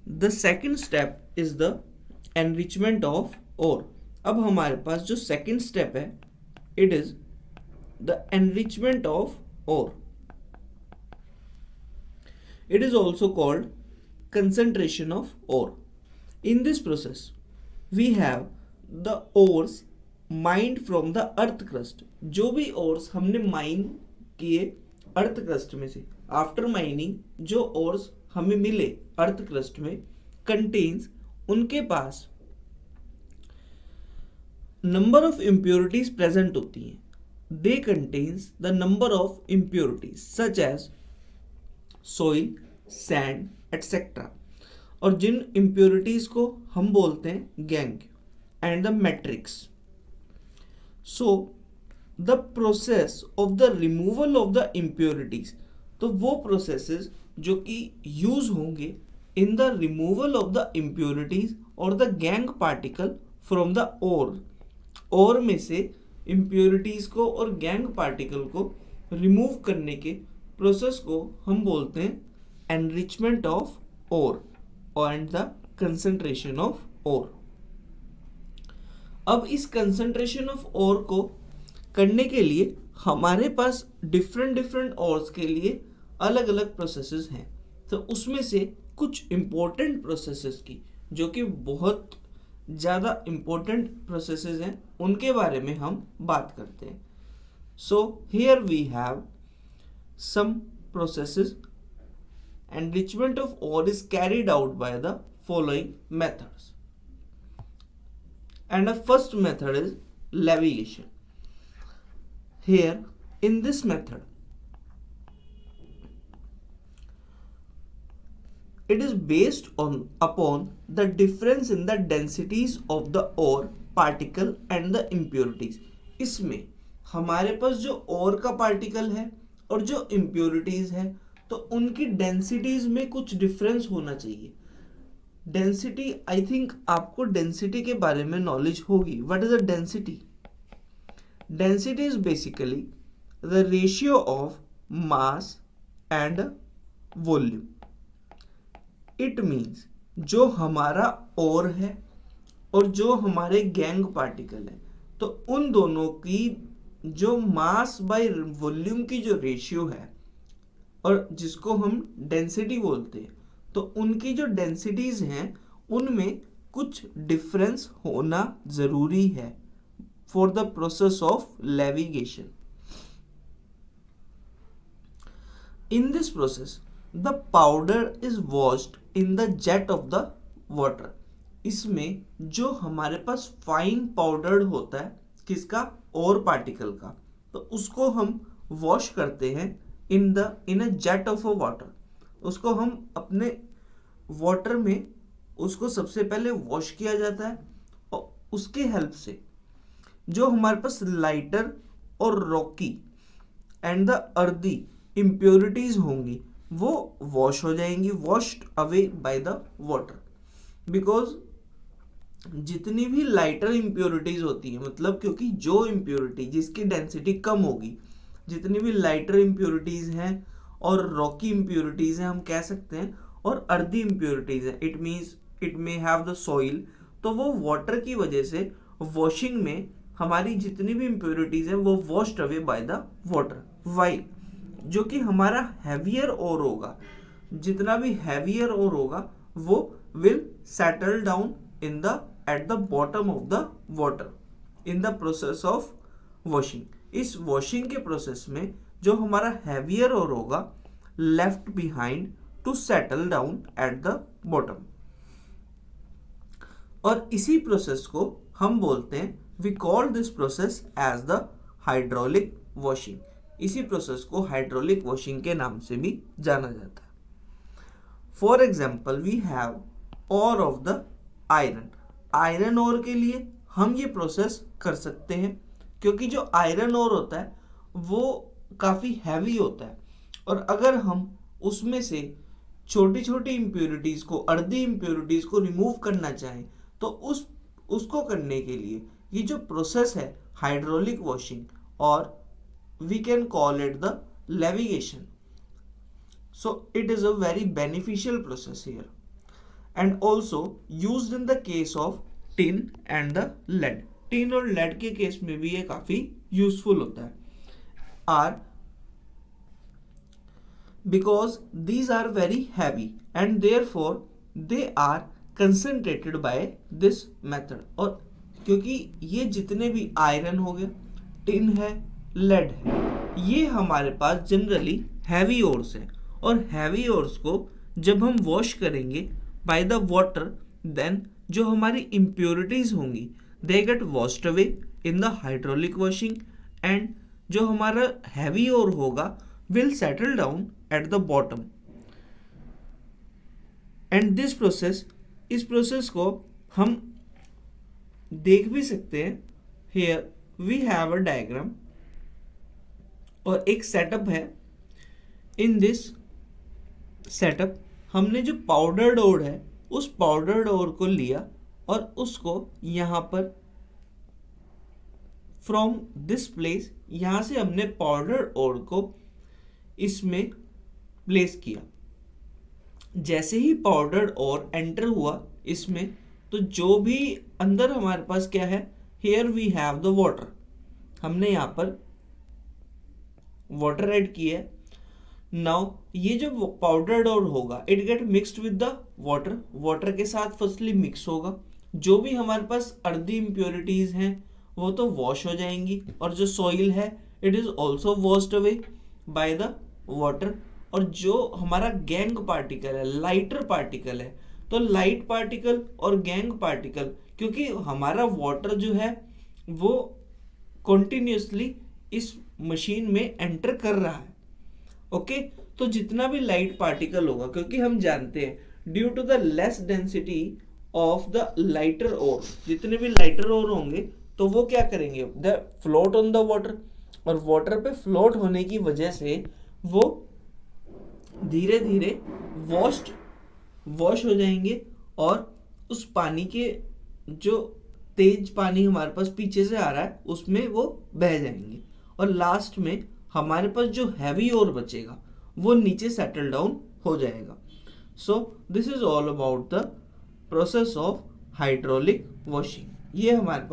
The second step is the enrichment of ore. अब हमारे पास जो सेकेंड स्टेप है, it is the enrichment of ore. It is also called concentration of ore. In this process, we have the ores mined from the earth crust. जो भी ores हमने mine किए earth crust में से, after mining जो ores हमें मिले earth crust में, कंटेन्स उनके पास नंबर ऑफ इम्प्योरिटीज प्रेजेंट होती हैं. They contains the number of impurities such as soil, sand etcetera. और जिन इम्प्योरिटीज को हम बोलते हैं gangue and the matrix. So the process of the removal of the impurities, तो वो प्रोसेसेस जो कि यूज होंगे in the removal of the impurities और the gangue particle from the ore. Ore में से इम्प्योरिटीज को और गैंग पार्टिकल को रिमूव करने के प्रोसेस को हम बोलते हैं enrichment of ore and the concentration of ore. अब इस कंसंट्रेशन ऑफ ओर को करने के लिए हमारे पास डिफरेंट ओर्स के लिए अलग अलग प्रोसेसेस हैं. तो उसमें से कुछ इम्पोर्टेंट प्रोसेसेस की, जो कि बहुत ज़्यादा इम्पोर्टेंट प्रोसेसेस हैं, उनके बारे में हम बात करते हैं. So here we have some processes. Enrichment of ore is carried out by the following methods. And the first method is leviation. Here in this method, it is based upon the difference in the densities of the ore particle and the impurities. इसमें हमारे पास जो ore का particle है और जो impurities है, तो उनकी डेंसिटीज में कुछ डिफरेंस होना चाहिए. डेंसिटी, आई थिंक आपको डेंसिटी के बारे में नॉलेज होगी. What is a density? Density is basically the ratio of mass and volume. It means जो हमारा ओर है और जो हमारे गैंग पार्टिकल है, तो उन दोनों की जो मास बाय वॉल्यूम की जो रेशियो है और जिसको हम डेंसिटी बोलते हैं, तो उनकी जो डेंसिटीज हैं उनमें कुछ डिफरेंस होना जरूरी है for the process of levigation. In this process the powder is washed in the jet of the water. इसमें जो हमारे पास फाइन पाउडर होता है, किसका? और पार्टिकल का, तो उसको हम वॉश करते हैं in a jet of a water. उसको हम अपने वाटर में उसको सबसे पहले वॉश किया जाता है और उसके हेल्प से जो हमारे पास लाइटर और Rocky and the earthy impurities होंगी वो वॉश हो जाएंगी, washed away by the water. Because जितनी भी लाइटर इम्प्योरिटीज होती है, मतलब क्योंकि जो इम्प्योरिटी जिसकी डेंसिटी कम होगी, जितनी भी लाइटर इम्प्योरिटीज हैं और रॉकी इम्प्योरिटीज हैं हम कह सकते हैं, और अर्दी इम्प्योरिटीज हैं, it means it may have the soil, तो वो वाटर की वजह से वॉशिंग में हमारी जितनी भी इम्प्योरिटीज हैं वो washed away by the water. While जो कि हमारा हैवियर ओर होगा, जितना भी हैवियर ओर होगा वो will settle down in the at the bottom of the water in the process of washing. इस वॉशिंग के प्रोसेस में जो हमारा हैवियर और होगा left behind to settle down at the bottom. और इसी प्रोसेस को हम बोलते हैं, we call this process as the hydraulic washing. इसी प्रोसेस को हाइड्रोलिक वॉशिंग के नाम से भी जाना जाता है. For example we have ore of the iron. Iron ore के लिए हम ये प्रोसेस कर सकते हैं, क्योंकि जो आयरन ओर होता है वो काफ़ी हैवी होता है, और अगर हम उसमें से छोटी छोटी इम्प्योरिटीज़ को, अर्धी इम्प्योरिटीज़ को रिमूव करना चाहें, तो उसको करने के लिए ये जो प्रोसेस है हाइड्रोलिक वॉशिंग, और we can call it the levigation. So it is a very beneficial process here. And also used in the case of tin and the lead. Tin और लेड के केस में भी ये काफी useful होता है। Ore because these are very heavy and therefore they are concentrated by this method। और क्योंकि ये जितने भी आयरन हो गया, टिन है, लेड है, ये हमारे पास जनरली हैवी ओर्स है, और हैवी ओर्स को जब हम वॉश करेंगे बाय द वाटर, देन जो हमारी इम्प्योरिटीज होंगी they get washed away in the hydraulic washing, and जो हमारा हैवी ओर होगा will settle down at the bottom। and this process, इस प्रोसेस को हम देख भी सकते हैं। here we have a diagram और एक सेटअप है। in this सेटअप हमने जो पाउडर्ड ओर है उस पाउडर्ड ओर को लिया और उसको यहाँ पर फ्रॉम दिस प्लेस, यहाँ से हमने पाउडर्ड ओर को इसमें प्लेस किया। जैसे ही पाउडर और एंटर हुआ इसमें, तो जो भी अंदर हमारे पास क्या है, here we have the water, हमने यहाँ पर वाटर ऐड किया है। नाउ ये जो पाउडर्ड और होगा it get mixed with the water, water के साथ फर्स्टली मिक्स होगा। जो भी हमारे पास अर्दी इम्प्योरिटीज हैं वो तो वॉश हो जाएंगी, और जो सॉइल है it is also washed away by the water. और जो हमारा गैंग पार्टिकल है, लाइटर पार्टिकल है, तो लाइट पार्टिकल और गैंग पार्टिकल, क्योंकि हमारा वाटर जो है वो कॉन्टिन्यूसली इस मशीन में एंटर कर रहा है, ओके। तो जितना भी लाइट पार्टिकल होगा, क्योंकि हम जानते हैं due to the less density of the lighter ore, जितने भी लाइटर ओर होंगे तो वो क्या करेंगे, the float on the water, और वाटर पे फ्लोट होने की वजह से वो धीरे धीरे वॉश हो जाएंगे, और उस पानी के जो तेज पानी हमारे पास पीछे से आ रहा है उसमें वो बह जाएंगे, और लास्ट में हमारे पास जो हैवी ओर बचेगा वो नीचे सेटल डाउन हो जाएगा। So this is all about the process of hydraulic washing. ये हमारे पास